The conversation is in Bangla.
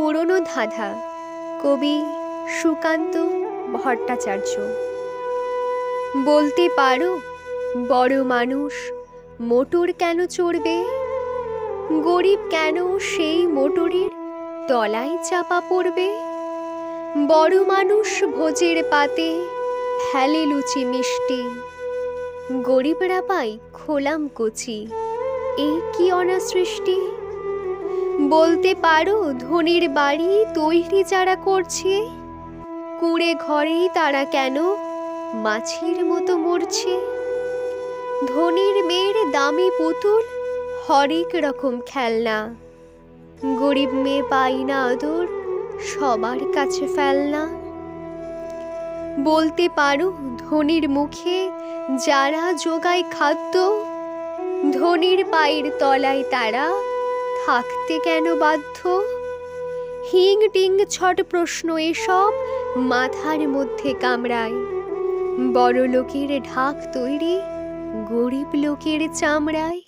পুরনো ধাঁধা। কবি সুকান্ত ভট্টাচার্য। বলতে পারো বড় মানুষ মোটর কেন চড়বে? গরিব কেন সেই মোটরের তলায় চাপা পড়বে? বড় মানুষ ভোজের পাতে ফেলে লুচি মিষ্টি, গরিবরা পায় খোলাম কচি, এই কি অনাসৃষ্টি? বলতে পারো ধনীর বাড়ি তৈরি যারা করছে, কুঁড়ে ঘরেই তারা কেন মাছির মতো মরছে? ধনীর মেয়ের দামি পুতুল হরেক রকম খেলনা, গরিব মেয়ে পাই না আদর সবার কাছে ফেলনা। বলতে পারো ধনীর মুখে যারা জোগায় খাদ্য, ধনীর পায়ের তলায় তারা থাকতে কেন বাধ্য? হিং টিং ছট প্রশ্ন এসব মাথার মধ্যে কামড়ায়, বড় লোকের ঢাক তৈরি গরিব লোকের চামড়ায়।